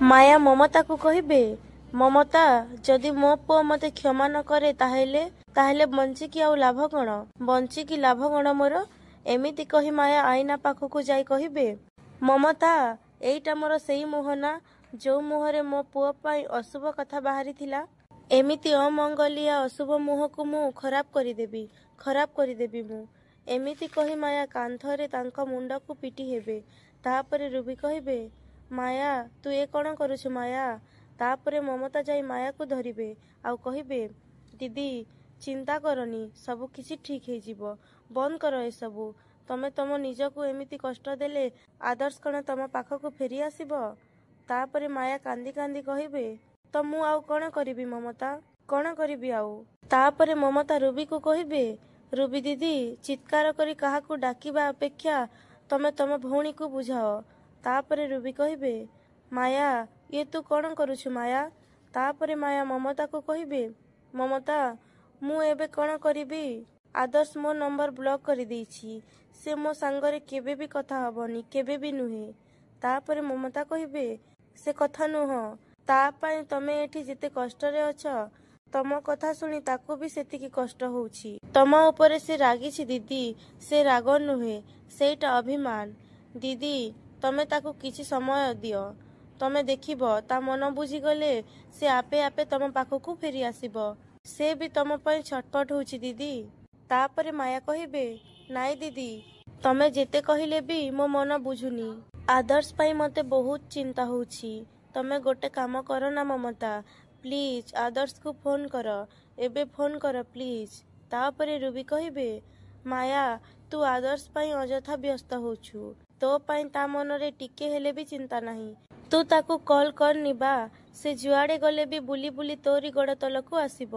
ମାୟା ମମତାକୁ କହିବେ, ମମତା, ଯଦି ମୋ ପୁଅ ମତେ କ୍ଷମା ନ କରେ ତାହେଲେ ବଞ୍ଚିକି ଆଉ ଲାଭ କ'ଣ? ବଞ୍ଚିକି ଲାଭ କ'ଣ ମୋର? ଏମିତି କହି ମାୟା ଆଇନା ପାଖକୁ ଯାଇ କହିବେ, ମମତା, ଏଇଟା ମୋର ସେଇ ମୁହଁ ନା, ଯୋଉ ମୁହଁରେ ମୋ ପୁଅ ପାଇଁ ଅଶୁଭ କଥା ବାହାରିଥିଲା। ଏମିତି ଅମଙ୍ଗଲିଆ ଅଶୁଭ ମୁହଁକୁ ମୁଁ ଖରାପ କରିଦେବି ମୁଁ। ଏମିତି କହି ମାୟା କାନ୍ଥରେ ତାଙ୍କ ମୁଣ୍ଡକୁ ପିଟି ହେବେ। ତାପରେ ରୁବି କହିବେ, ମାୟା, ତୁ ଏ କ'ଣ କରୁଛୁ ମାୟା? ତାପରେ ମମତା ଯାଇ ମାୟାକୁ ଧରିବେ ଆଉ କହିବେ, ଦିଦି, ଚିନ୍ତା କରନି, ସବୁ କିଛି ଠିକ୍ ହେଇଯିବ। ବନ୍ଦ କର ଏସବୁ। ତମେ ତମ ନିଜକୁ ଏମିତି କଷ୍ଟ ଦେଲେ ଆଦର୍ଶ କ'ଣ ତମ ପାଖକୁ ଫେରି ଆସିବ? ତାପରେ ମାୟା କାନ୍ଦି କାନ୍ଦି କହିବେ, ତ ମୁଁ ଆଉ କ'ଣ କରିବି ମମତା? କ'ଣ କରିବି ଆଉ? ତାପରେ ମମତା ରୁବିକୁ କହିବେ, ରୁବି ଦିଦି, ଚିତ୍କାର କରି କାହାକୁ ଡାକିବା ଅପେକ୍ଷା ତମେ ତମ ଭଉଣୀକୁ ବୁଝାଅ। ତାପରେ ରୁବି କହିବେ, ମାୟା, ଇଏ ତୁ କ'ଣ କରୁଛୁ ମାୟା? ତାପରେ ମାୟା ମମତାକୁ କହିବେ, ମମତା, ମୁଁ ଏବେ କ'ଣ କରିବି? ଆଦର୍ଶ ମୋ ନମ୍ବର ବ୍ଲକ୍ କରିଦେଇଛି। ସେ ମୋ ସାଙ୍ଗରେ କେବେ ବି କଥା ହବନି, କେବେ ବି ନୁହେଁ। ତାପରେ ମମତା କହିବେ, ସେ କଥା ନୁହଁ, ତା ପାଇଁ ତମେ ଏଠି ଯେତେ କଷ୍ଟରେ ଅଛ, ତମ କଥା ଶୁଣି ତାକୁ ବି ସେତିକି କଷ୍ଟ ହଉଛି। ତମ ଉପରେ ସେ ରାଗିଛି ଦିଦି, ସେ ରାଗ ନୁହେଁ, ସେଇଟା ଅଭିମାନ। ଦିଦି, ତମେ ତାକୁ କିଛି ସମୟ ଦିଅ। ତମେ ଦେଖିବ, ତା ମନ ବୁଝିଗଲେ ସେ ଆପେ ଆପେ ତମ ପାଖକୁ ଫେରି ଆସିବ। ସେ ବି ତମ ପାଇଁ ଛଟପଟ ହଉଛି ଦିଦି। ତାପରେ ମାୟା କହିବେ, ନାଇଁ ଦିଦି, ତମେ ଯେତେ କହିଲେ ବି ମୋ ମନ ବୁଝୁନି। ଆଦର୍ଶ ପାଇଁ ମତେ ବହୁତ ଚିନ୍ତା ହଉଛି। ତମେ ଗୋଟେ କାମ କର ନା ମମତା, ପ୍ଲିଜ୍ ଆଦର୍ଶକୁ ଫୋନ କର, ଏବେ ଫୋନ କର ପ୍ଲିଜ୍। ତାପରେ ରୁବି କହିବେ, ମାୟା, ତୁ ଆଦର୍ଶ ପାଇଁ ଅଯଥା ବ୍ୟସ୍ତ ହଉଛୁ। ତୋ ପାଇଁ ତା ମନରେ ଟିକେ ହେଲେ ବି ଚିନ୍ତା ନାହିଁ। ତୁ ତାକୁ କଲ୍ କରନି ବା, ସେ ଯୁଆଡ଼େ ଗଲେ ବି ବୁଲି ବୁଲି ତୋରି ଗୋଡ଼ ତଳକୁ ଆସିବ।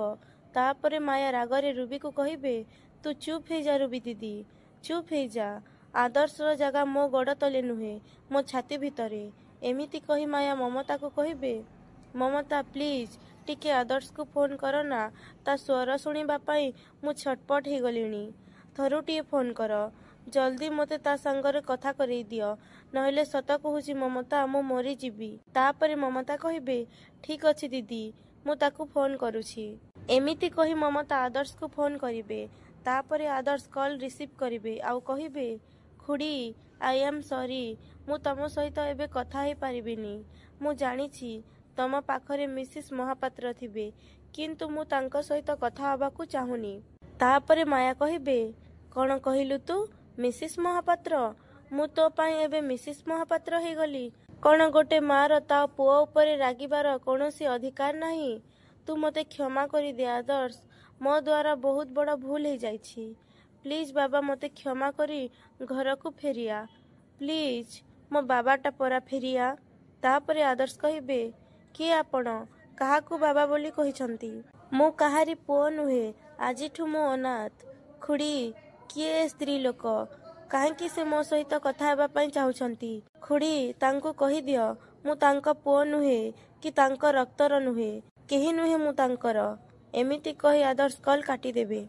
ତାପରେ ମାୟା ରାଗରେ ରୁବିକୁ କହିବେ, ତୁ ଚୁପ୍ ହେଇଯା ରୁବି ଦିଦି, ଚୁପ୍ ହେଇଯା। ଆଦର୍ଶର ଜାଗା ମୋ ଗୋଡ଼ ତଳେ ନୁହେଁ, ମୋ ଛାତି ଭିତରେ। ଏମିତି କହି ମାୟା ମମତାକୁ କହିବେ, ମମତା ପ୍ଲିଜ୍ ଟିକେ ଆଦର୍ଶକୁ ଫୋନ କର ନା, ତା ସ୍ୱର ଶୁଣିବା ପାଇଁ ମୁଁ ଛଟପଟ ହେଇଗଲିଣି। ଥରୁଟିଏ ଫୋନ କର, ଜଲ୍ଦି ମୋତେ ତା ସାଙ୍ଗରେ କଥା କରେଇ ଦିଅ, ନହେଲେ ସତ କହୁଛି ମମତା, ମୁଁ ମରିଯିବି। ତାପରେ ମମତା କହିବେ, ଠିକ୍ ଅଛି ଦିଦି, ମୁଁ ତାକୁ ଫୋନ କରୁଛି। ଏମିତି କହି ମମତା ଆଦର୍ଶକୁ ଫୋନ କରିବେ। ତାପରେ ଆଦର୍ଶ କଲ୍ ରିସିଭ୍ କରିବେ ଆଉ କହିବେ, ଖୁଡ଼ି, ଆଇ ଆମ୍ ସରି, ମୁଁ ତମ ସହିତ ଏବେ କଥା ହେଇପାରିବିନି। ମୁଁ ଜାଣିଛି ତମ ପାଖରେ ମିସେସ୍ ମହାପାତ୍ର ଥିବେ, କିନ୍ତୁ ମୁଁ ତାଙ୍କ ସହିତ କଥା ହେବାକୁ ଚାହୁଁନି। ତାପରେ ମାୟା କହିବେ, କ'ଣ କହିଲୁ ତୁ, ମିସେସ୍ ମହାପାତ୍ର? ମୁଁ ତୋ ପାଇଁ ଏବେ ମିସେସ୍ ମହାପାତ୍ର ହେଇଗଲି? କ'ଣ ଗୋଟେ ମାର ତା ପୁଅ ଉପରେ ରାଗିବାର କୌଣସି ଅଧିକାର ନାହିଁ? ତୁ ମୋତେ କ୍ଷମା କରିଦେ ଆଦର୍ଶ, ମୋ ଦ୍ୱାରା ବହୁତ ବଡ଼ ଭୁଲ ହେଇଯାଇଛି। ପ୍ଲିଜ୍ ବାବା, ମୋତେ କ୍ଷମା କରି ଘରକୁ ଫେରିଆ। ପ୍ଲିଜ୍, ମୋ ବାବାଟା ପରା ଫେରିଆ। ତାପରେ ଆଦର୍ଶ କହିବେ, କିଏ ଆପଣ? କାହାକୁ ବାବା ବୋଲି କହିଛନ୍ତି? ମୁଁ କାହାରି ପୁଅ ନୁହେଁ, ଆଜିଠୁ ମୁଁ ଅନାଥ। ଖୁଡ଼ି, କିଏ ଏ ସ୍ତ୍ରୀ ଲୋକ? କାହିଁକି ସେ ମୋ ସହିତ କଥା ହେବା ପାଇଁ ଚାହୁଁଛନ୍ତି? ଖୁଡ଼ି, ତାଙ୍କୁ କହିଦିଅ, ମୁଁ ତାଙ୍କ ପୁଅ ନୁହେଁ କି ତାଙ୍କ ରକ୍ତର ନୁହେଁ, କେହି ନୁହେଁ ମୁଁ ତାଙ୍କର। ଏମିତି କହି ଆଦର୍ଶ କଲ୍ କାଟିଦେବେ।